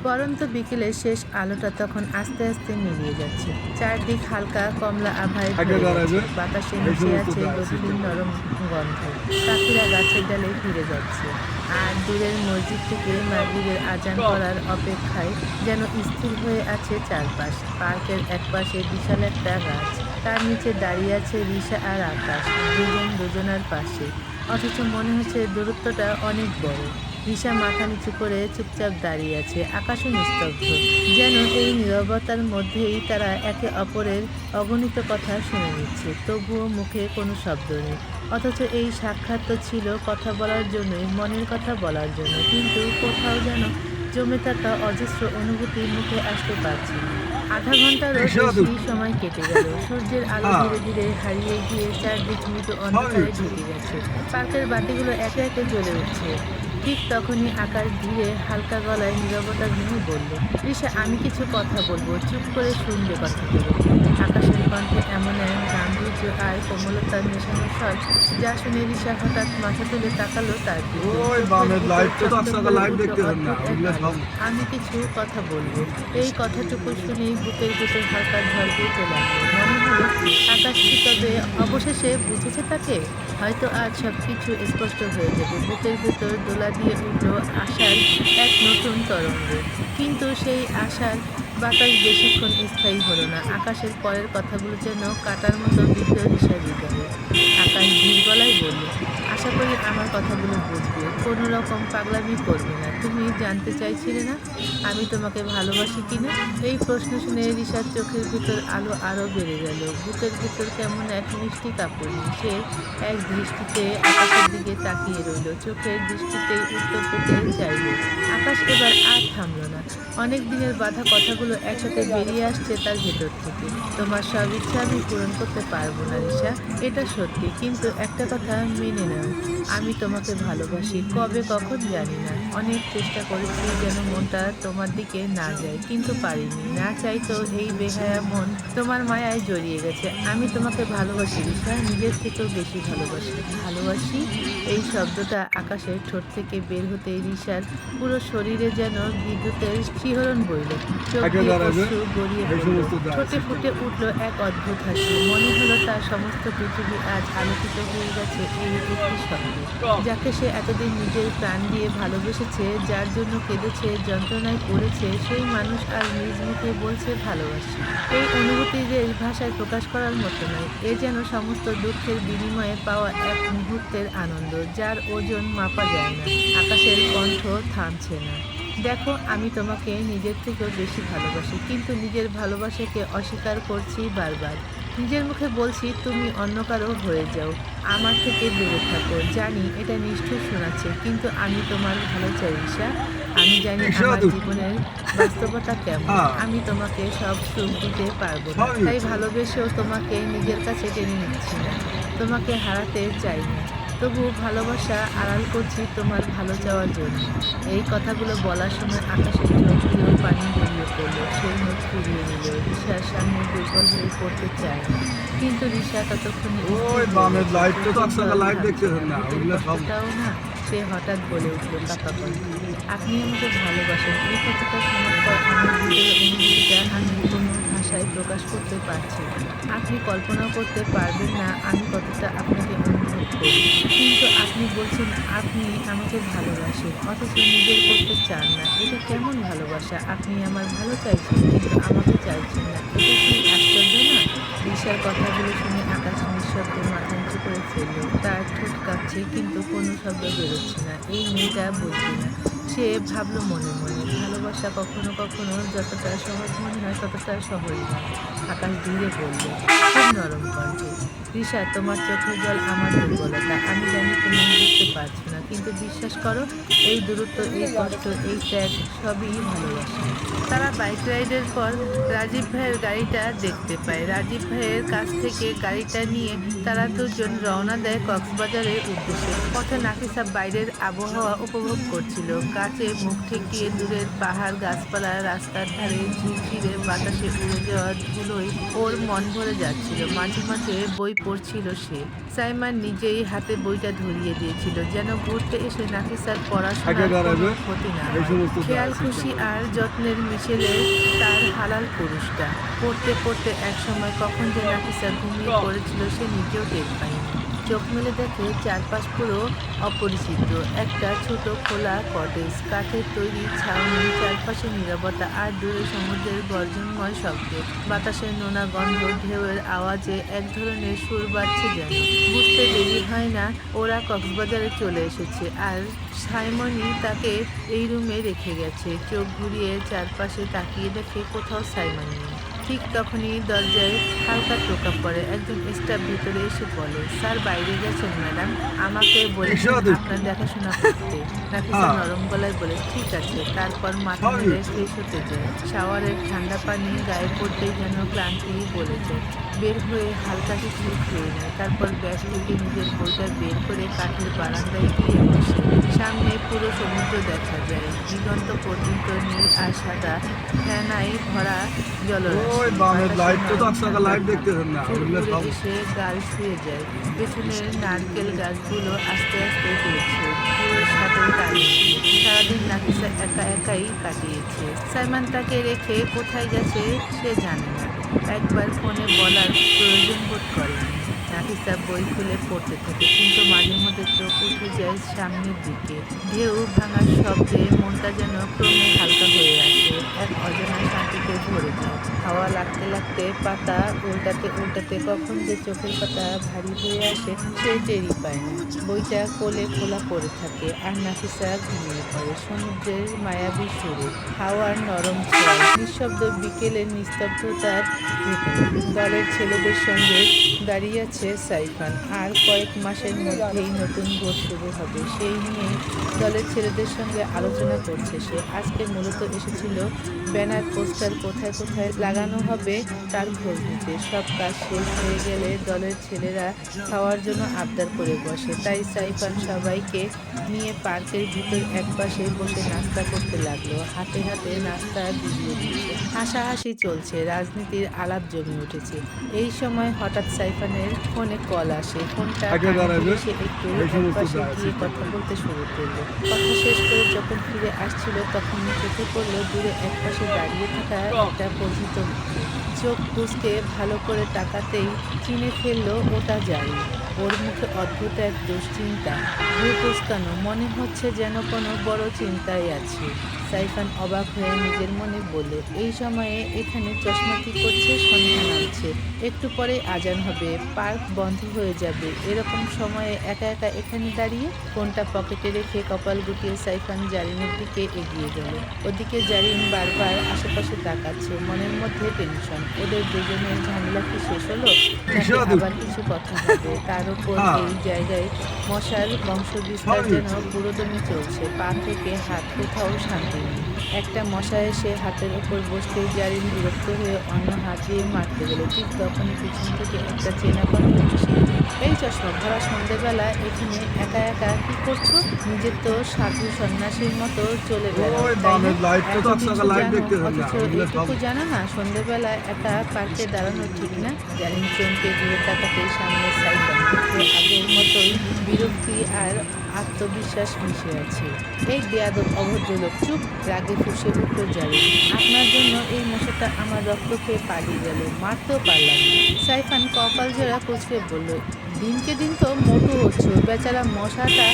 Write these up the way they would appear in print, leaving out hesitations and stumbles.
পরন্ত বিকেলের শেষ আলোটা তখন আস্তে আস্তে মিলিয়ে যাচ্ছে। চারদিক হালকা কমলা আভায় ভরে যাচ্ছে। বাতাসে মিশে আছে গধূলির নরম গন্ধ। পাখিরা গাছের ডালে ফিরে যাচ্ছে। আর দূরের মসজিদ থেকে মাগরিবের আজান করার অপেক্ষায় যেন স্থির হয়ে আছে চারপাশ। পার্কের একপাশে বিশাল একটা গাছ। তার নিচে দাঁড়িয়ে আছে রিশা আর আকাশ, দুজন দুজনার পাশে। অথচ মনে হচ্ছে দূরত্বটা অনেক বড়। রিশা মাথা নিচু করে চুপচাপ দাঁড়িয়ে আছে, আকাশও নিস্তব্ধ। যেন এই নীরবতার মধ্যেই তারা একে অপরের অগণিত কথা শুনে নিচ্ছে, তবুও মুখে কোনো শব্দ নেই। অথচ এই সাক্ষাৎ তো ছিল কথা বলার জন্যই, মনের কথা বলার জন্য, কিন্তু কোথাও যেন জমে থাকা অজস্র অনুভূতি মুখে আসতে পারছে না। আধা ঘন্টারও বেশি সময় কেটে গেল। সূর্যের আলো ধীরে ধীরে হারিয়ে গিয়ে চারদিক মৃদু অন্ধকারে ঢেকে গেছে। পার্কের বাতিগুলো একে একে জ্বলে উঠছে। ঠিক তখনই আকাশ ধীরে হালকা গলায় নীরবতা ভেঙে বলল, রিশা, আমি কিছু কথা বলবো, চুপ করে শুনবে কথাগুলো। আকাশের কণ্ঠে এমন এক গাম্ভীর্য আর কোমলতার মেশানো স্বর, যা শুনে রিশা হঠাৎ মাথা তুলে তাকালো তার দিকে। চোখের ভিতর শব্দ করে উঠল অদ্ভুত এক বাণী, আমি কিছু কথা বলবো। এই কথাটুকু শুনেই বুকের ভিতর হালকা ঝড় বইতে লাগলো। মনে হলো আকাশ কি তবে অবশেষে বুঝেছে তাকে। হয়তো আজ সবকিছু স্পষ্ট হয়ে যাবে। বুকের ভেতর দোলা দিয়ে উঠল আশার এক নতুন তরঙ্গ। কিন্তু সেই আশার বাতাস বেশিক্ষণ স্থায়ী হলো না। আকাশের পরের কথাগুলো যেন কাঁটার মতো বিদ্ধ রিশার হৃদয়ে। আকাশ ধীর গলায় বলল, আশা করি আমার কথাগুলো বুঝবে, কোনো রকম পাগলামি করবে না। তুমি জানতে চাইছিলে না আমি তোমাকে ভালোবাসি কিনা? এই প্রশ্ন শুনে রিশার চোখের ভিতর আলো আরো বেড়ে গেল। বুকের ভিতর কেমন এক মিষ্টি কাঁপুনি। সে এক দৃষ্টিতে আকাশের দিকে তাকিয়ে রইল, চোখের দৃষ্টিতেই উত্তর পেতে চাইল। আকাশ এবার আর থামল না। অনেক দিনের বাঁধা কথাগুলো একসাথে বেরিয়ে আসছে তার ভেতর থেকে। তোমার সব ইচ্ছা আমি পূরণ করতে পারবো না রিশা, এটা সত্যি, কিন্তু একটা কথা মেনে নাও, আমি তোমাকে ভালোবাসি। কবে কখন জানি না। অনেক চেষ্টা করেছি যেন মনটা তোমার দিকে না যায়, কিন্তু পারিনি। না চাইতো এই বেহায়া মন তোমার মায়ায় জড়িয়ে গেছে। আমি তোমাকে ভালোবাসি রিশা, নিজের থেকেও বেশি ভালোবাসি। ভালোবাসি, এই শব্দটা আকাশের ঠোঁট থেকে বের হতেই রিশার পুরো শরীরে যেন বিদ্যুতের শিহরণ বইল। চোখ দিয়ে অশ্রু গড়িয়ে পড়ল। ঠোঁটে ফুটে উঠল এক অদ্ভুত হাসি। মনে হলো তার সমস্ত পৃথিবী আজ আলোকিত হয়ে গেছে এই একটি শব্দে। যাকে সে এতদিন নিজের প্রাণ দিয়ে ভালোবেসেছে, যার জন্য কেঁদেছে, যন্ত্রণায় পড়েছে, সেই মানুষ আজ নিজ মুখে বলছে ভালোবাসি। এই অনুভূতি যে ভাষায় প্রকাশ করার মতো নয়। এ যেন সমস্ত দুঃখের বিনিময়ে পাওয়া এক মুহূর্তের আনন্দ, যার ওজন মাপা যায় না। আকাশের কণ্ঠ থামছে না। দেখো, আমি তোমাকে নিজের থেকেও বেশি ভালোবাসি, কিন্তু নিজের ভালোবাসাকে অস্বীকার করছি বারবার। নিজের মুখে বলছি তুমি অন্য কারো হয়ে যাও, আমার থেকে দূরে থাকো। জানি এটা নিষ্ঠুর শোনাচ্ছে, কিন্তু আমি তোমার ভালো চাই রিশা। আমি জানি আমার জীবনের বাস্তবতা কেমন। আমি তোমাকে সব সুখ দিতে পারবো না, তাই ভালোবেসেও তোমাকে নিজের কাছে টেনে নিচ্ছি না। তোমাকে হারাতে চাই না, তবু ভালোবাসা আড়াল করছি তোমার ভালো চাওয়ার জন্য। এই কথাগুলো বলার সময় আকাশের চোখ দিয়েও পানি গড়িয়ে পড়ল। সে মুখ ফিরিয়ে নিল, রিশার সামনে দুর্বল হয়ে পড়তে চায় না। কিন্তু রিশা ততক্ষণে স্থির হয়ে গেছে, চোখের জল থামছে না, বুকের কষ্টটাও না। সে হঠাৎ বলে উঠল কাঁপা কণ্ঠে, আপনি আমাকে ভালোবাসেন। এই কথাটা শোনার পর আমার হৃদয়ের অনুভূতিটা আমি কোনো ভাষায় প্রকাশ করতে পারছি না। আপনি কল্পনাও করতে পারবেন না আমি কতটা আপনাকে অনুভব করি। কিন্তু আপনি বলছেন আপনি আমাকে ভালোবাসেন, অথচ নিজের করতে চান না। এটা কেমন ভালোবাসা? আপনি আমার ভালো চাইছেন, কিন্তু আমাকে চাইছেন না। এটা কি আশ্চর্য না? রিশার কথাগুলো শুনে আকাশ নিঃশব্দে মাথা নিচু করে ফেলল। তার ঠোঁট কাঁপছে, কিন্তু কোনো শব্দ বেরোচ্ছে না। এই মেয়েটা বুঝবে না। সে ভাবল মনে মনে, ভালোবাসা কখনো কখনো যতটা সহজ মনে হয় ততটা সহজ নয়। আকাশ ধীরে বলল, খুব নরম কণ্ঠে, রিশা, তোমার চোখের জল আমার দুর্বলতা। আমি জানি তুমি বুঝতে পারছো না, কিন্তু বিশ্বাস করো, এই দূরত্ব, এই কষ্ট, এই ত্যাগ সবই ভালোবাসা। তারা বাইক রাইডের পর রাজীব ভাইয়ের গাড়িটা দেখতে পায়। রাজীব ভাইয়ের কাছ থেকে গাড়িটা নিয়ে তারা দুজন রওনা দেয় কক্সবাজারের উদ্দেশ্যে। পথে নাফিসা বাইরের আবহাওয়া উপভোগ করছিল। কাছে মুখ ঠেকিয়ে দূরের পাহাড়, গাছপালা, রাস্তার ধারে ঝিরঝিরে বাতাসে উড়ে যাওয়া ধুলোয় ওর মন ভরে যাচ্ছিল। মাঝে মাঝে বই পড়ছিল সে। সাইমান নিজেই হাতে বইটা ধরিয়ে দিয়েছিল, যেন ঘুরতে এসে নাফিসার পড়াশোনার কোনো ক্ষতি না হয়। খেয়াল খুশি আর যত্নের মিশেলে তার হালাল পুরুষটা। পড়তে পড়তে একসময় কখন যে নাফিসা ঘুমিয়ে পড়েছিল সে নিজেও টের পায়নি। চোখ মেলে দেখে চারপাশ পুরো অপরিচিত। একটা ছোট খোলা কটেজ, কাঠের তৈরি ছাউনি, চারপাশে নীরবতা আর দূরে সমুদ্রের গর্জনময় শব্দ। বাতাসের নোনা গন্ধ, ঢেউয়ের আওয়াজে এক ধরনের সুর বাজছে যেন। বুঝতে দেরি হয় না ওরা কক্সবাজারে চলে এসেছে, আর সাইমনই তাকে এই রুমে রেখে গেছে। চোখ ঘুরিয়ে চারপাশে তাকিয়ে দেখে কোথাও সাইমন নেই। ঠিক তখনই দরজায় হালকা টোকা পড়ে। একজন স্টাফ ভেতরে এসে বলে, স্যার বাইরে গেছেন ম্যাডাম, আমাকে বলেছেন আপনার দেখাশোনা করতে। নাফিসা নরম গলায় বলে, ঠিক আছে। তারপর মাথা নেড়ে ফ্রেশ হতে যায়। শাওয়ারের ঠান্ডা পানি গায়ে পড়তেই যেন ক্লান্তি বলে যায়। বের হয়ে হালকা কিছু খেয়ে নেয়। তারপর ব্যাগ থেকে নিজের বইটা বের করে কাঠের বারান্দায় গিয়ে বসে। সামনে পুরো সমুদ্র দেখা যায়, দিগন্ত পর্যন্ত নীল আর সাদা ফেনায় ভরা জলরাশি। এসে গাল ছুঁয়ে যায়। পেছনের নারকেল গাছগুলো আস্তে আস্তে বেড়েছে। ফুলের সাথে দাঁড়িয়েছে। সারাদিন নাফিসা একা একাই কাটিয়েছে। সাইমান তাকে রেখে কোথায় গেছে সে জানে না, একবার ফোনে বলার প্রয়োজন বোধ করেনি। নাফিসা বই খুলে পড়তে থাকে, কিন্তু মাঝে মধ্যে চোখ উঠে যায় সামনের দিকে। ঢেউ ভাঙার শব্দে মনটা যেন ক্রমে হালকা হয়ে আসে, এক অজানা শান্তিতে ভরে যায়। হাওয়া লাগতে লাগতে পাতা উল্টাতে উল্টাতে কখন যে চোখের পাতা ভারী হয়ে আসে সে টেরই পায় না। বইটা কোলে খোলা পড়ে থাকে, আর নাফিসা ঘুমিয়ে পড়ে সমুদ্রের মায়াবী সুরে, হাওয়ার নরম ছোঁয়ায়, নিঃশব্দ বিকেলের নিস্তব্ধতার ভেতরে। দলের ছেলেদের সঙ্গে দাঁড়িয়ে আছে সাইফান। আর কয়েক মাসের মধ্যেই নতুন ভোট শুরু হবে, সেই নিয়ে দলের ছেলেদের সঙ্গে আলোচনা করছে সে। আজকে মূলত এসেছিল ব্যানার পোস্টার কোথায় কোথায় লাগানো হবে তার খোঁজ নিতে। সব কাজ শেষ হয়ে গেলে দলের ছেলেরা খাওয়ার জন্য আবদার করে বসে, তাই সাইফান সবাইকে নিয়ে পার্কের ভিতর একপাশে বসে নাস্তা করতে লাগলো। হাতে হাতে নাস্তা বিলিয়ে দিচ্ছে, হাসাহাসি চলছে, রাজনীতির আলাপ জমে উঠেছে। এই সময় হঠাৎ সাইফানের ফোনে কল আসে। ফোনটা সে একটু একপাশে গিয়ে কথা বলতে শুরু করলো। কথা শেষ করে যখন ফিরে আসছিল তখন চোখে পড়লো দূরে একপাশে দাঁড়িয়ে থাকা একটা পরিচিত মুখে। চোখ কুঁচকে ভালো করে তাকাতেই চিনে ফেললো ওটা জারিন। ওর মুখে অদ্ভুত এক দুশ্চিন্তা, ভ্রু কুঁচকানো, মনে হচ্ছে যেন কোনো বড় চিন্তায় আছে। সাইফান অবাক হয়ে নিজের মনে বলল, এই সময়ে এখানে চশমা কি করছে? সন্ধ্যা নামছে, একটু পরে আজান হবে, পার্ক বন্ধ হয়ে যাবে, এরকম সময়ে একা একা এখানে দাঁড়িয়ে? ফোনটা পকেটে রেখে কপাল গুটিয়ে সাইফান জারিনের দিকে এগিয়ে গেল। ওদিকে জারিন বারবার আশেপাশে তাকাচ্ছে, মনের মধ্যে টেনশন। ওদের দুজনের ঝামেলা কি শেষ হলো, নাকি আবার কিছু কথা হবে? তার উপর এই জায়গায় মশার বংশবিস্তার যেন পুরোদমে চলছে। পা থেকে হাত, কোথাও শান্তি নেই। একটা মশা এসে হাতের ওপর বসতেই জারিন বিরক্ত হয়ে অন্য হাত দিয়ে মারতে গেল। ঠিক তখনই পিছন থেকে একটা চেনা কণ্ঠ ভেসে এলো, এই চশমা ভরা সন্ধ্যেবেলা এখানে একা একা কি করছো? নিজে তো সাধু সন্ন্যাসীর মতো চলে বেড়াও, অথচ এটুকু জানো না সন্ধ্যেবেলা একা পার্কে দাঁড়ানো ঠিক না? জারিন চমকে ঘুরে তাকাতেই সামনে সাইফান, আগের মতোই বিরক্তি আর আত্মবিশ্বাস মিশে আছে। এই বেয়াদব অভদ্রলোক! চুপ! রাগে ফুঁসে উঠল জারিন, আপনার জন্য এই মশাটা আমার রক্ত খেয়ে পালিয়ে গেল, মারতেও পারলাম না। সাইফান কপাল জোড়া কুঁচকে বলল, দিনকে দিন তো মোটু হচ্ছ, বেচারা মশাটা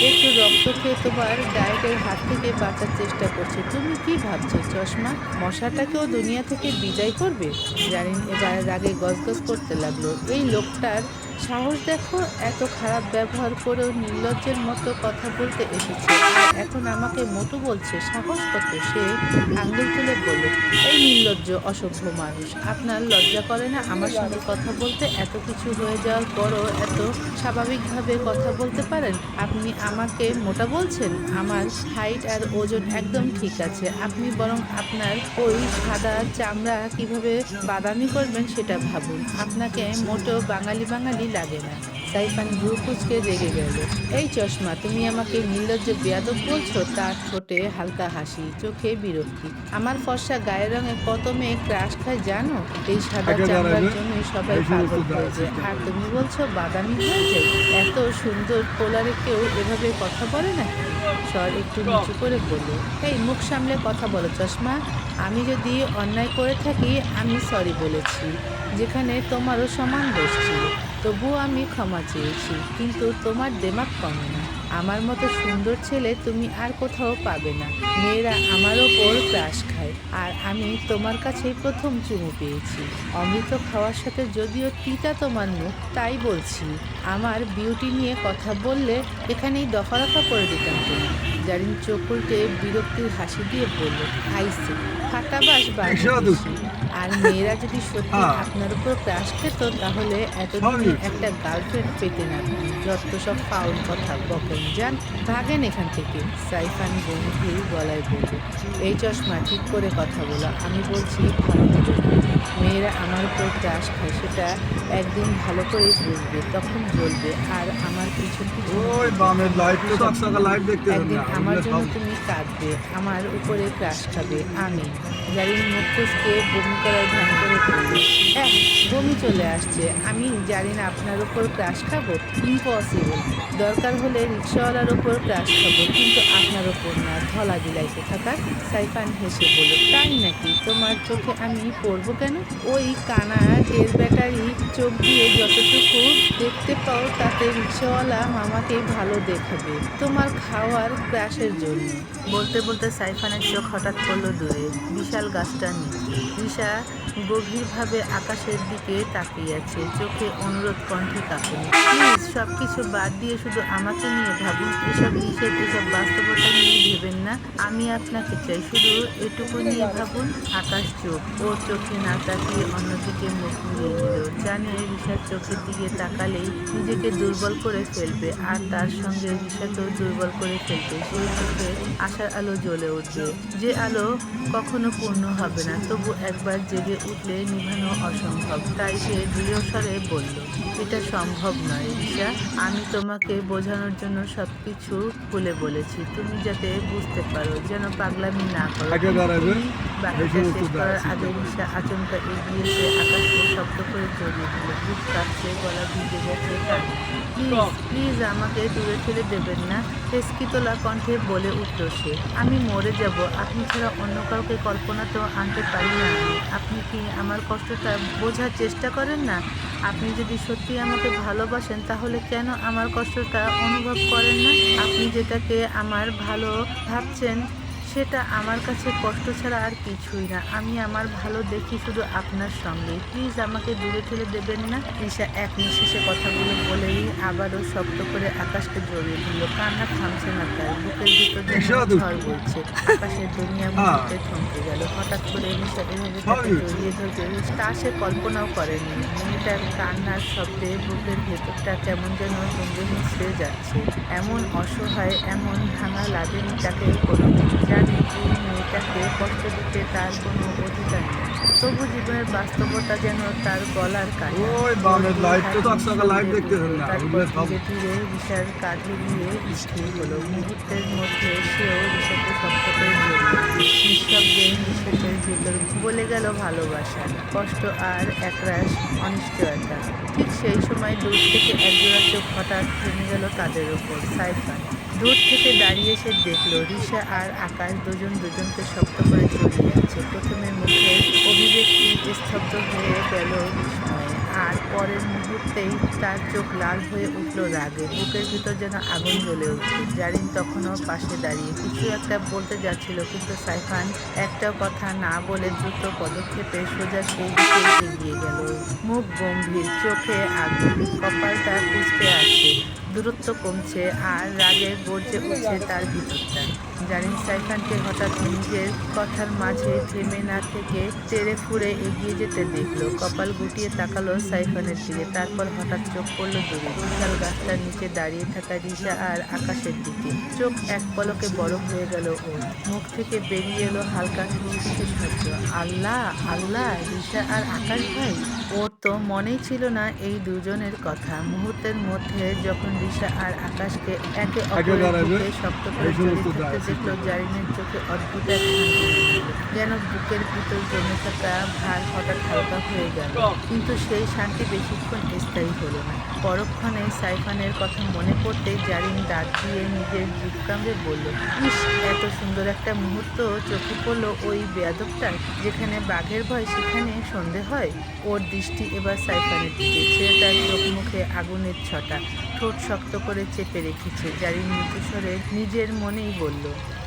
একটু রক্ত খেয়ে তোমার ডায়েটের হাত থেকে বাঁচার চেষ্টা করছে, তুমি কি ভাবছো চশমা মশাটাকেও দুনিয়া থেকে বিদায় করবে? জারিন এবার রাগে গজগজ করতে লাগলো, এই লোকটার সাহস দেখো, এত খারাপ ব্যবহার করেও নির্লজ্জের মতো কথা বলতে এসেছে, আর এখন আমাকে মোটু বলছে, সাহস কত! সে আঙ্গুল তুলে বলল, এই নির্লজ্জ অসভ্য মানুষ, আপনার লজ্জা করে না আমার সঙ্গে কথা বলতে? এত কিছু হয়ে যাওয়ার পরও এত স্বাভাবিকভাবে কথা বলতে পারেন? আপনি আমাকে মোটা বলছেন? আমার হাইট আর ওজন একদম ঠিক আছে, আপনি বরং আপনার ওই সাদা চামড়া কিভাবে বাদামি করবেন সেটা ভাবুন, আপনাকে মোটেও বাঙালি বাঙালি লাগে না। সাইফান ভ্রু কুঁচকে রেগে গেল। এই চশমা, তুমি আমাকে নির্লজ্জ বেয়াদব বলছো? তার ঠোঁটে হালকা হাসি, চোখে বিরক্তি। আমার ফর্সা গায়ের রঙে কত মেয়ে ক্রাশ খায় জানো? এই সাদা চামড়ার জন্যই সবাই পাগল হয়ে যায়, আর তুমি বলছো বাদামি হয়ে যায়? এত সুন্দর পোলারে কেউ এভাবে কথা বলে নাকি? স্বর একটু নিচু করে বলল, এই মুখ সামলে কথা বলো চশমা। আমি যদি অন্যায় করে থাকি আমি সরি বলেছি, যেখানে তোমারও সমান দোষ ছিল। তবুও আমি ক্ষমা চেয়েছি, কিন্তু তোমার দেমাগ কমে না। আমার মতো সুন্দর ছেলে তুমি আর কোথাও পাবে না। মেয়েরা আমার ওপর ক্রাশ খায়, আর আমি তোমার কাছেই প্রথম চুমু পেয়েছি। অমৃত খাওয়ার সাথে যদিও তিতা তোমার মুখ, তাই বলছি আমার বিউটি নিয়ে কথা বললে এখানেই দফারফা করে দিতাম তুমি। জারিন চোখ উল্টে বিরক্তির হাসি দিয়ে বলল, আইসে ফাটাবাস বাংলাদেশি। আর মেয়েরা যদি সত্যি আপনার উপর ক্রাশ খেত তাহলে এতদিনে একটা গার্লফ্রেন্ড পেতেন আপনি। যত সব ফাউল কথা বকেন, যান ভাগেন এখান থেকে। সাইফান গম্ভীর গলায় বলল, এই চশমা ঠিক করে কথা বলো। আমি বলছি ভালো হবে না। মেয়েরা আমার উপর ক্রাশ খায় সেটা একদিন ভালো করেই বুঝবে, তখন জ্বলবে। আর আমার পিছন পিছন একদিন আমার জন্য তুমি কাঁদবে, আমার উপরে ক্রাশ খাবে। আমি জারিন মুখ কুঁচকে বমি করার ভান করে বলল, বমি চলে আসছে। আমি জানি না আপনার উপর ক্রাশ খাবো? ইম্পসিবল। দরকার হলে রিক্সাওয়ালার ওপর ক্রাশ খাবো, কিন্তু আপনার ওপর না। ধলা দিলাইতে থাকার। সাইফান হেসে বলল, তাই নাকি? তোমার চোখে আমি পড়বো কেন? ওই কানা ডের ব্যাটারি চোখ দিয়ে যতটুকু দেখতে পাও তাতে রিক্সাওয়ালা মামাকে ভালো দেখাবে তোমার খাওয়ার ক্রাশের জন্য। বলতে বলতে সাইফানের চোখ হঠাৎ পড়লো দূরে বিশাল গাছটার নিচে। রিশা গভীরভাবে আকাশের দিকে তাকিয়ে আছে, চোখে অনুরোধ, কণ্ঠে কাঁপুনি। প্লিজ সব কিছু বাদ দিয়ে শুধু আমাকে নিয়ে ভাবুন। এসব হিসেব, এসব বাস্তবতা নিয়ে ভেবেন না। আমি আপনাকে চাই, শুধু এটুকু নিয়ে ভাবুন। আকাশ চোখ, ওর চোখে না তাকিয়ে অন্যদিকে মুখ ঘুরিয়ে নিল। জানে রিশার চোখের দিকে তাকালেই নিজেকে দুর্বল করে ফেলবে, আর তার সঙ্গে রিশাকেও দুর্বল করে ফেলবে। সেই চোখে আশার আলো জ্বলে উঠবে, যে আলো কখনো পূর্ণ হবে না, তবু একবার জেগে উঠলে নিভানো অসম্ভব। তাই সে দৃঢ় স্বরে বলল, এটা সম্ভব নয় রিশা। আমি তোমাকে বোঝানোর জন্য সবকিছু খুলে বলেছি, তুমি যাতে বুঝতে পারো, যেন পাগলামি না করো। বাকিটা শেষ করার আগে রিশা আচমকা এগিয়ে এসে আকাশকে শব্দ করে জড়িয়ে দিল। বুক কাঁপছে, গলা ভিজে গেছে তার। প্লিজ প্লিজ আমাকে দূরে ঠেলে দেবেন না, হেসকি তোলা কণ্ঠে বলে উঠল সে। আমি মরে যাব, আপনি ছাড়া অন্য কাউকে কল্পনাতেও আনতে পারি না আমি। আপনি কি আমার কষ্টটা বোঝার চেষ্টা করেন না? আপনি যদি সত্যি আমাকে ভালোবাসেন তাহলে কেন আমার কষ্টটা অনুভব করেন না? আপনি যেটাকে আমার ভালো ভাবছেন সেটা আমার কাছে কষ্ট ছাড়া আর কিছুই না। আমি আমার ভালো দেখি শুধু আপনার সঙ্গে। প্লিজ আমাকে দূরে ঠেলে দেবেন না। রিশা এক নিঃশ্বাসে কথাগুলো বলেই আবারও শক্ত করে আকাশকে জড়িয়ে দিল। কান্না থামছে না তার, বুকের ভিতর ঝড় বইছে। আকাশের দুনিয়া মুহূর্তে থমকে গেল। হঠাৎ করে রিশা এভাবে তাকে জড়িয়ে ধরবে তা সে কল্পনাও করেনি। মেয়েটার কান্নার শব্দে বুকের ভেতরটা কেমন যেন দুমড়ে মুচড়ে যাচ্ছে। এমন অসহায়, এমন ভাঙা লাগেনি তাকে কোনোদিন। জানে এই মেয়েটাকে কষ্ট দিতে তার কোনো অধিকার নেই, তবু জীবনের বাস্তবতা যেন তার গলার কাছে। তারপর ধীরে ধীরে রিশার কাঁধে গিয়ে স্থির হলো। মুহূর্তের মধ্যে সেও রিশাকে শক্ত করে জড়িয়ে নিঃশব্দে নিঃশ্বাসের ভেতর বলে গেল ভালোবাসা, কষ্ট আর একরাশ অনিশ্চয়তা। ঠিক সেই সময় দূর থেকে একজোড়া চোখ হঠাৎ থেমে গেল তাদের ওপর। সাইফান দূর থেকে দাঁড়িয়ে সে দেখল রিশা আর আকাশ দুজন দুজনকে শক্ত করে জড়িয়ে আছে। প্রথমে মুখের অভিব্যক্তি স্তব্ধ হয়ে গেল বিস্ময়ে, আর পরের মুহূর্তেই তার চোখ লাল হয়ে উঠল রাগে। বুকের ভিতর যেন আগুন জ্বলে উঠল। জারিন তখনও পাশে দাঁড়িয়ে কিছু একটা বলতে যাচ্ছিল, কিন্তু সাইফান একটাও কথা না বলে দ্রুত পদক্ষেপে সোজা সেই দিকে এগিয়ে গেল। মুখ গম্ভীর, চোখে আগুন, কপালটা কুঁচকে আছে। দূরত্ব কমছে আর রাগে গর্জে উঠছে তার ভিতরটা। জারিন সাইফানকে হঠাৎ নিজের কথার মাঝে থেমে না থেকে তেড়ে ফুঁড়ে এগিয়ে যেতে দেখলো। কপাল গুটিয়ে তাকালো সাইফানের দিকে, তারপর হঠাৎ চোখ পড়ল দূরে বিশাল গাছটার নিচে দাঁড়িয়ে থাকা রিশা আর আকাশের দিকে। চোখ এক পলকে বড় হয়ে গেল ওর, মুখ থেকে বেরিয়ে এলো হালকা ফিসফিসে শব্দ, আল্লাহ আল্লাহ, রিশা আর আকাশ ভাই। ওর তো মনেই ছিল না এই দুজনের কথা। মুহূর্তের মধ্যে যখন রিশা আর আকাশকে একে অপরের বুকে শক্ত করে জড়িয়ে থাকতে দেখলো, জারিনের চোখে অদ্ভুত এক শান্তি এলো। যেন বুকের ভিতর জমে থাকা ভার হঠাৎ হালকা হয়ে গেল। কিন্তু সেই শান্তি বেশিক্ষণ স্থায়ী হলো না। পরক্ষণে সাইফানের কথা মনে পড়তে জারিন দাঁত দিয়ে নিজের জিভ কামড়ে বলল, ইস, এত সুন্দর একটা মুহূর্ত চোখে পড়লো ওই বেয়াদবটার। যেখানে বাঘের ভয় সেখানে সন্ধে হয়। ওর দৃষ্টি এবার সাইফানের দিকে। ছেলেটার চোখ মুখে আগুনের ছটা, ঠোঁট শক্ত করে চেপে রেখেছে। জারিন নিচু স্বরে নিজের মনেই বলল,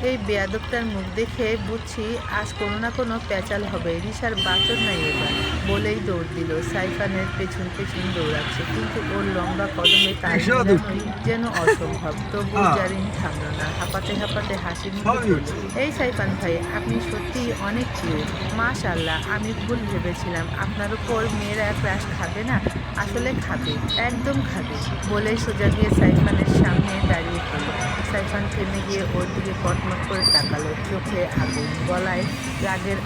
এই বেয়াদবটার মুখ দেখে বুঝছি আজ কোনো না কোনো প্যাচাল হবে। রিশার বাঁচর নাই এবার। বলেই দৌড় দিল। সাইফানের পেছন পেছন দৌড়াচ্ছে, কিন্তু ওর লম্বা কদমে তাল মেলানোই যেন অসম্ভব। তবুও জারিন থামল না। হাঁপাতে হাঁপাতে হাসি মুখে বলল, এই সাইফান ভাই, আপনি সত্যিই অনেক কিউট। মাশাআল্লাহ, আমি ভুল ভেবেছিলাম আপনার উপর মেয়েরা ক্রাশ খাবে না। আসলে খাবে, একদম খাবে। বলেই সোজা গিয়ে সাইফানের সামনে দাঁড়িয়ে পড়ল। সাইফান থেমে গিয়ে ওর দিকে কটমট করে তাকালো, চোখে আগুন, গলায় রাগের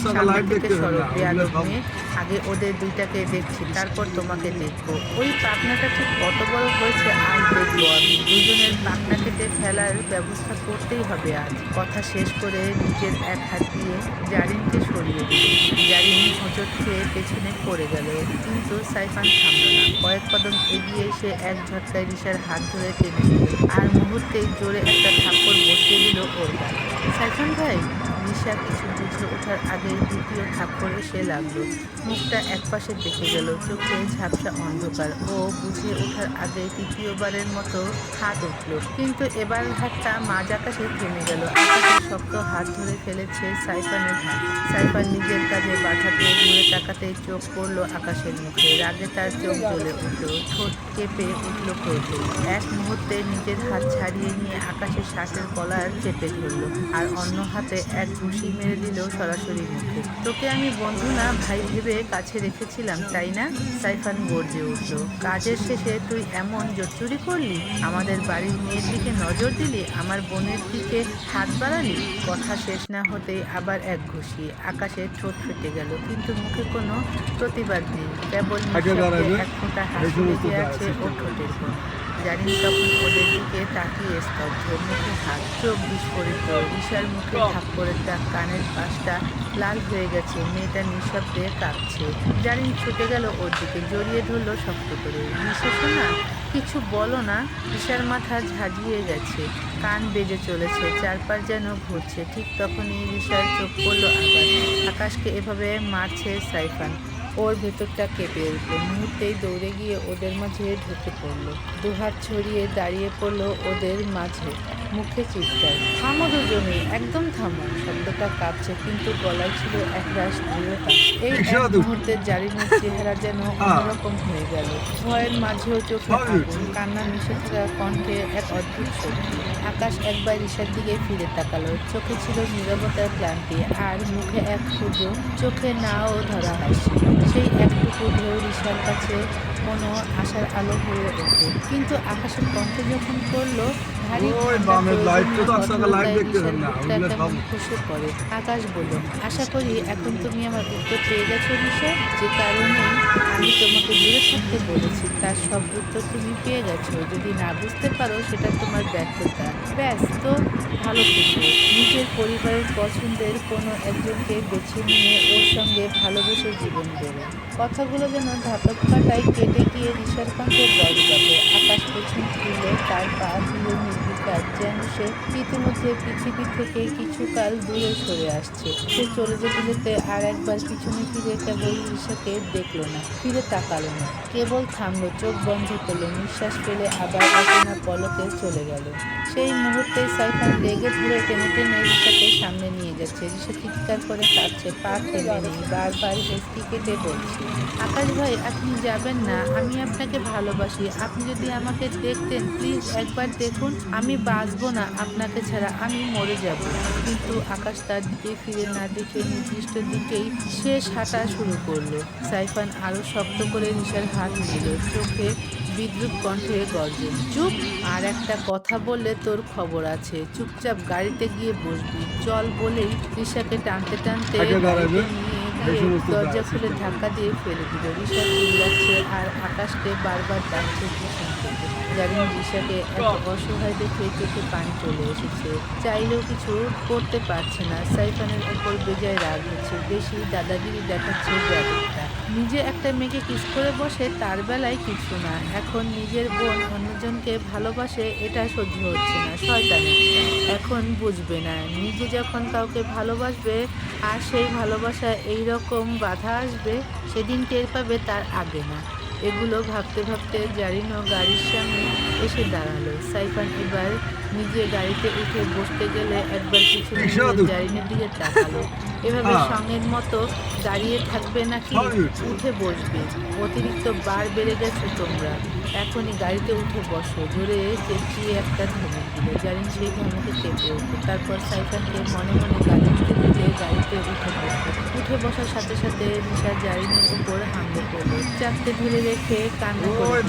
সামনে থেকে সরো বেয়াদব মেয়ে, আগে ওদের দুইটাকে দেখছি, তারপর তোমাকে দেখবো। ওই পাখনাটা ঠিক কত বড় হয়েছে আজ দেখবো আমি। দুজনের পাখনা কেটে ফেলার ব্যবস্থা করতেই হবে আজ। কথা শেষ করে নিজের এক হাত দিয়ে জারিনকে সরিয়ে দিল। জারিন হোঁচট খেয়ে পেছনে পড়ে গেল, কিন্তু সাইফান থামল না। কয়েক কদম এগিয়ে এসে এক ঝটকায় রিশার হাত ধরে টেনে নিল, আর মুহূর্তেই জোরে একটা থাপ্পড় বসিয়ে দিল ওর গায়ে। সাইফান ভাই, রিশা কিছু বুঝে ওঠার আগেই দ্বিতীয় থাপ্পড় এসে লাগলো। মুখটা একপাশে দেখে গেল, চোখে ঝাপসা অন্ধকার। ও বুঝে ওঠার আগেই তৃতীয়বারের মতো হাত উঠল, কিন্তু এবার হাতটা মাঝ আকাশে থেমে গেল। আকাশের শক্ত হাত ধরে ফেলেছে সাইফানের হাত। সাইফান নিজের কাজে বাধাতে ঘুরে তাকাতেই চোখ পড়ল আকাশের মুখে। রাগে তার চোখ জ্বলে উঠল, ঠোঁট কেঁপে উঠল ক্রোধে। এক মুহূর্তে নিজের হাত ছাড়িয়ে নিয়ে আকাশের শার্টের কলার চেপে ধরল, আর অন্য হাতে এক ঘুষি মেরে দিল সরাসরি মুখে। তোকে আমি বন্ধু না ভাই ভেবে কাছে রেখেছিলাম, তাই না? সাইফান গর্জে উঠল, কাজের শেষে তুই এমন জোচ্চুরি করলি, আমাদের বাড়ির মেয়ের দিকে নজর দিলি, আমার বোনের দিকে হাত বাড়ালি। কথা শেষ না হতেই আবার এক ঘুষি। আকাশের ঠোঁট ফেটে গেল, কিন্তু মুখে কোনো প্রতিবাদ নেই, কেবল নিঃশব্দে এক ফোঁটা হাসি লেগে আছে ওর ঠোঁটের কোণে। জারিন তখন ওদের দিকে তাকিয়ে স্তব্ধ, মুখে হাত, চোখ বিস্ফোরিত। রিশার মুখে থাপ্পড়ের দাগ, কানের পাশটা লাল হয়ে গেছে, মেয়েটা নিঃশব্দে কাঁপছে। জারিন ছুটে গেল ওর দিকে, জড়িয়ে ধরল শক্ত করে। রিশা শোনা, কিছু বলো না। রিশার মাথা ঝাঁঝিয়ে গেছে, কান বেজে চলেছে, চারপাশ যেন ঘুরছে। ঠিক তখনই রিশার চোখ পড়ল আবার। আকাশকে এভাবে মারছে সাইফান। ওর ভেতরটা কেঁপে উঠল, মুহূর্তেই দৌড়ে গিয়ে ওদের মাঝে ঢুকে পড়ল, দুহাত ছড়িয়ে দাঁড়িয়ে পড়ল ওদের মাঝে, মুখে চিৎকার, থামো দুজনে, একদম থামো। শব্দটা কাঁপছে, কিন্তু গলায় ছিল একরাশ দৃঢ়তা। এই এক মুহূর্তে জারিনের চেহারা যেন অন্যরকম হয়ে গেল, ভয়ের মাঝেও চোখে আগুন, কান্না মিশে থাকা কণ্ঠে এক অদ্ভুত শক্তি। আকাশ একবার রিশার দিকে ফিরে তাকালো, চোখে ছিল নীরবতার ক্লান্তি, আর মুখে এক ক্ষুদ্র, চোখে নাও ধরা হাসি। সেই একটুকু ঢেউ রিশার কাছে কোনো আশার আলো হয়ে ওঠে, কিন্তু আকাশের কণ্ঠে যখন পড়ল, ভারী খসে পড়ে। আকাশ বলল, আশা করি এখন তুমি আমার উত্তর পেয়ে গেছো রিশা। যে কারণে আমি তোমাকে দূরে থাকতে বলেছি, তার সব উত্তর তুমি পেয়ে গেছো। যদি না বুঝতে পারো সেটা তোমার ব্যর্থতা, ব্যাস তো ভালো থেকো। নিজের পরিবারের পছন্দের কোনো একজনকে বেছে নিয়ে ওর সঙ্গে ভালোবেসে জীবন গড়ো। কথাগুলো যেন ধাতব কাঁটায় কেটে গিয়ে রিশার কণ্ঠে বজ্রপাতে। আকাশ পেছন ফিরল, তার পা ধীরে নির্বিকার, যেন সে ইতিমধ্যে পৃথিবী থেকে কিছুকাল দূরে সরে আসছে। সে চলে যেতে যেতে আর একবার পিছনে ফিরে কেবল রিশাকে দেখলো না, ফিরে তাকালো না, কেবল থামলো, চোখ বন্ধ করলো, নিঃশ্বাস ফেলে আবার অচেনা পলকে চলে গেল। সেই মুহূর্তে সাইফান লেগে ধরে টেনে টেনে রিশাকে সামনে নিয়ে যাচ্ছে। রিশা চিৎকার করে কাঁদছে, পা থেমে নেই, বারবার হেসকি কেটে বলছে, আকাশ ভাই, আপনি যাবেন না, আমি আপনাকে ভালোবাসি। আপনি যদি আমাকে দেখতেন, প্লিজ একবার দেখুন, আমি আমি বাঁচবো না আপনাকে ছাড়া, আমি মরে যাব। কিন্তু আকাশ তার দিকে ফিরে না দেখে নির্দিষ্ট দিকেই শেষ হাঁটা শুরু করলো। সাইফান আরো শক্ত করে রিশার হাত নিল, চোখে বিদ্রুপ কণ্ঠে গর্জন, চুপ! আর একটা কথা বললে তোর খবর আছে। চুপচাপ গাড়িতে গিয়ে বসবি। চল বলেই রিশাকে টানতে টানতে গাড়িতে নিয়ে গিয়ে দরজা খুলে ধাক্কা দিয়ে ফেলে দিল। রিশা চিল্লাচ্ছে আর আকাশকে বারবার ডাকছে পিছন থেকে। জারিন রিশাকে এত অসহায় দেখে চোখে পানি চলে এসেছে। চাইলেও কিছু করতে পারছে না। সাইফানের ওপর বেজায় রাগ হচ্ছে, বেশি দাদাগিরি দেখাচ্ছে ব্যাপারটা। নিজে একটা মেয়েকে কিস করে বসে, তার বেলায় কিছু না। এখন নিজের বোন অন্যজনকে ভালোবাসে, এটা সহ্য হচ্ছে না। শয়তান একটা। এখন বুঝবে না, নিজে যখন কাউকে ভালোবাসবে আর সেই ভালোবাসায় এইরকম বাধা আসবে, সেদিন টের পাবে, তার আগে না। এগুলো ভাবতে ভাবতে জারিনও গাড়ির সামনে এসে দাঁড়ালো। সাইফান এবার নিজে গাড়িতে উঠে বসতে গেলে একবার পিছনে ঘুরে জারিনের দিকে তাকালো। এভাবে সঙ্গের মতো দাঁড়িয়ে থাকবে নাকি? উঠে বসবে। অতিরিক্ত বার বেড়ে গেছে তোমরা। এখনই গাড়িতে উঠে বসো। জোরে চেঁচিয়ে একটা ধমক দিল। জারিন সেই ধমকে কেঁপে উঠল। তারপর সাইফানকে মনে মনে গালি দিতে দিতে গাড়িতে উঠে বসল। উঠে বসার সাথে সাথে রিশা জারিনের উপর হামলে পড়লো। চাকতে ঢেলে রেখে কান্না করে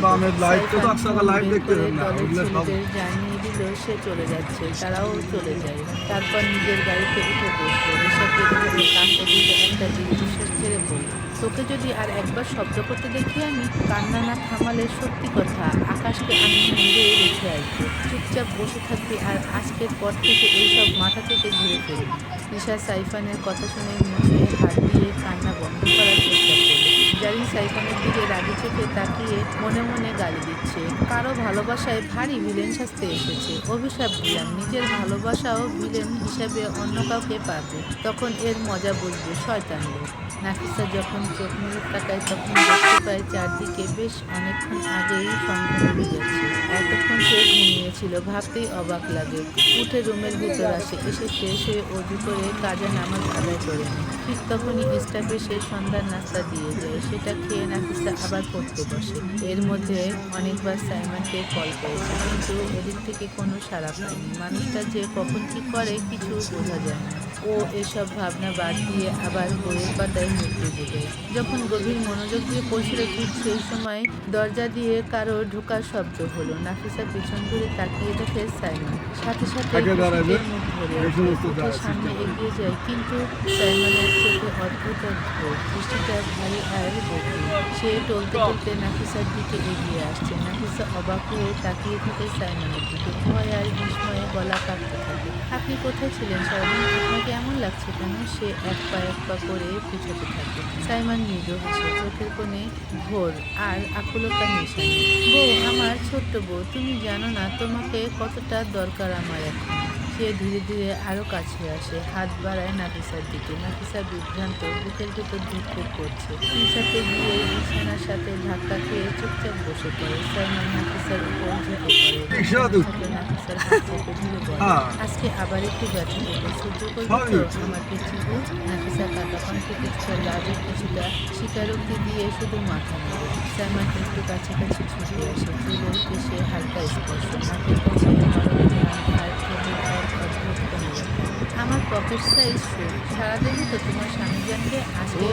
দলের ছেলেদের জানিয়ে দিল সে চলে যাচ্ছে। তারাও চলে যায়। তারপর নিজের গাড়িতে উঠে বসলো। রিশাকে এভাবে কাছে দিতে একটা দীর্ঘশ্বাস ছেড়ে বলল, তোকে যদি আর একবার শব্দ করতে দেখি আমি, কান্না না থামালে সত্যি কথা আকাশকে আমি মেরে রেখে আসবো। চুপচাপ বসে থাকবি আর আজকের পর থেকে এইসব মাথা থেকে ঝেড়ে ফেলবি। রিশা সাইফানের কথা শুনে মুখে হাত দিয়ে কান্না বন্ধ করার চেষ্টা করল। জারিন সাইফানের দিকে রাগি চোখে তাকিয়ে মনে মনে গালি দিচ্ছে। কারো ভালোবাসায় ভারী ভিলেন সাজতে এসেছে। অভিশাপ দিলাম, নিজের ভালোবাসাও ভিলেন হিসাবে অন্য কাউকে পাবে, তখন এর মজা বুঝবে। শয়তান লোক। নাফিসা যখন চোখ মেলে তাকায় তখন দেখতে পায় চারদিকে বেশ অনেকক্ষণ আগেই সন্ধ্যা নেমে গেছে। এতক্ষণ সে ঘুমিয়েছিল, ভাবতেই অবাক লাগে। উঠে রুমের ভিতর আসে, এসে ফ্রেশ হয়ে অজু করে কাজা নামাজ আদায় করে নেয়। ঠিক তখনই স্টাফ এসে সন্ধ্যার নাস্তা দিয়ে যায়। সেটা খেয়ে নাফিসা আবার পড়তে বসে। এর মধ্যে অনেকবার সাইমনকে কল করেছে, কিন্তু ওদিক থেকে কোনো সাড়া পায়নি। মানুষটা যে কখন কি করে কিছু বোঝা যায় না। ও এসব ভাবনা বাদ দিয়ে আবার বইয়ের পাতায় মুখ গুজে দেয়। যখন গভীর মনোযোগ দিয়ে পড়ছিল, ঠিক সেই সময় দরজা দিয়ে কারো ঢোকার শব্দ হলো। নাফিসা পিছন ঘুরে তাকিয়ে দেখে সাইমন। সাথে সাথে খুশিতে মুখ ভরে ওঠে। উঠে সামনে এগিয়ে যায়, কিন্তু সাইমনের চোখে অদ্ভুত ঢোক, দৃষ্টিটা ভারী আর গভীর। সে টলতে টলতে নাফিসার দিকে এগিয়ে আসছে। নাফিসা অবাক হয়ে তাকিয়ে থাকে সাইমনের দিকে। ভয় আর বিস্ময়ে গলা কাঁপতে থাকে। আপনি কোথায় ছিলেন সারাদিন? আপনাকে এমন লাগছে কেন? সে এক পা করে পিছাতে থাকে। সাইমন মৃদু হাসে, চোখের কোণে ঘোর আর আকুলতার নিশানি। বউ, আমার ছোট্ট বউ, তুমি জানো না তোমাকে কতটা দরকার আমার এখন। সে ধীরে ধীরে আরো কাছে আসে, হাত বাড়ায় নাফিসার দিকে। নাফিসা বিভ্রান্ত, বুকের ভেতর ধুকপুক করছে। পিছাতে গিয়ে বিছানার সাথে ধাক্কা খেয়ে চুপচাপ বসে পড়ে। সাইমন নাফিসার উপর ঝুঁকে পড়ে। নাফিসার হাত চেপে ধরে বলে, আজকে আবার একটু ব্যথা দেবে, সহ্য করবে তো আমার পিছু? নাফিসা কাটা কণ্ঠে কিছুটা লাজুক, কিছুটা স্বীকারোক্তি দিয়ে শুধু মাথা নাড়ে। সাইমন একটু কাছাকাছি ছুটে আসে, চুলের কেশে হালকা স্পর্শ, নাকের কাছে নরম ঘ্রাণ আর ঠোঁটের এক অদ্ভুত কোমলতা। আমার পকেট সাইজ শু, সারা দেবে তো তোমার স্বামী জানবে? আজকে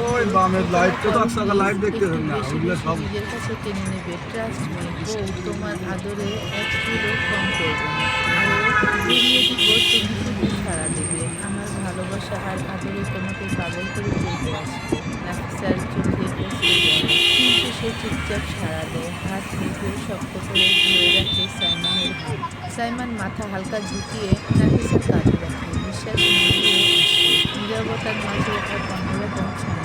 নিজের কাছে টেনে নেবে। ট্রাস্ট মি বউ, তোমার আদরে এক চুলও কম করবে না। আরো বেরিয়ে দিব, তুমি শুধু সাড়া দেবে। আমার ভালোবাসা আর আদরে তোমাকে পাগল করে তুলতে আসবে। নাফিসার চোখে পৌঁছে যায়, কিন্তু সে চুপচাপ সাড়া দেয়। হাত রেখে শক্ত করে ধরে রাখে সাইমনের হাত। সাইমন মাথা হালকা ঝুঁকিয়ে নাফিসার কাঁধে রাখে। নিঃশ্বাস মিলিয়ে আসে। নীরবতার মাঝে এক অন্যরকম ছন্দ।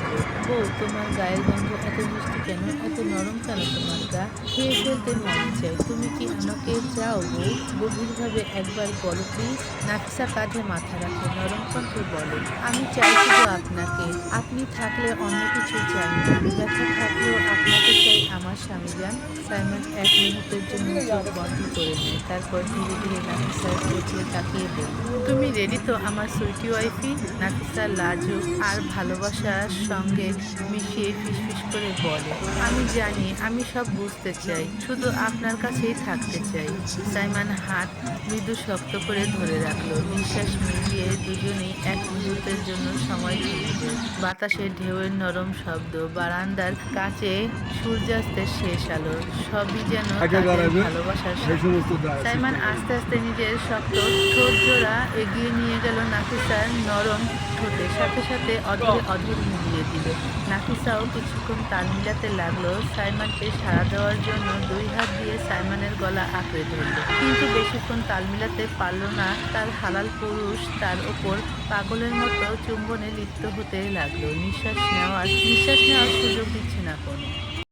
বউ, তোমার গায়ের গন্ধ এত মিষ্টি কেন? এত নরম কেন তোমার গা? খেয়ে ফেলতে মন চাই। তুমি কি আমাকে চাও বউ? গভীরভাবে একবার বলো প্লিজ। নাফিসা কাঁধে মাথা রাখে, নরম কণ্ঠে বলে, আমি চাই শুধু আপনাকে। আপনি থাকলে অন্য কিছু চাই না। ব্যথা থাকলেও আপনাকে চাই আমার স্বামী যান। সাইমন এক মুহূর্তের জন্য চোখ বন্ধ করে নেয়। তারপর ধীরে ধীরে নাফিসার চোখে তাকিয়ে বলল, তুমি রেডি তো আমার সুইটি ওয়াইফি? নাফিসা লাজুক আর ভালোবাসার সঙ্গে মিশিয়ে ফিসফিস করে বলে, আমি জানি, আমি সব বুঝতে চাই, শুধু আপনার কাছেই থাকতে চাই। সাইমন হাত মৃদু শক্ত করে ধরে রাখলো। নিঃশ্বাস মিলিয়ে দুজনেই এক মুহূর্তের জন্য সময় থেমে যায়। বাতাসের ঢেউয়ের নরম শব্দ, বারান্দার কাছে সূর্যাস্তের শেষ আলো, সবই যেন তাদের ভালোবাসার সাথে। সাইমন আস্তে আস্তে নিজের শক্ত ঠোঁট জোড়া এগিয়ে নিয়ে গেল নাফিসার নরম ঠোঁটের সাথে সাথে অধরে অধর মিলিয়ে দিল। নাফিসাও কিছুক্ষণ তাল মিলাতে লাগলো সাইমনকে সাড়া দেওয়ার জন্য। দুই হাত দিয়ে সাইমনের গলা আঁকড়ে ধরল, কিন্তু বেশিক্ষণ তাল মিলাতে পারল না। তার হালাল পুরুষ তার ওপর পাগলের মতো চুম্বনে লিপ্ত হতে লাগলো। নিঃশ্বাস নেওয়ার সুযোগ দিচ্ছে না কোনো।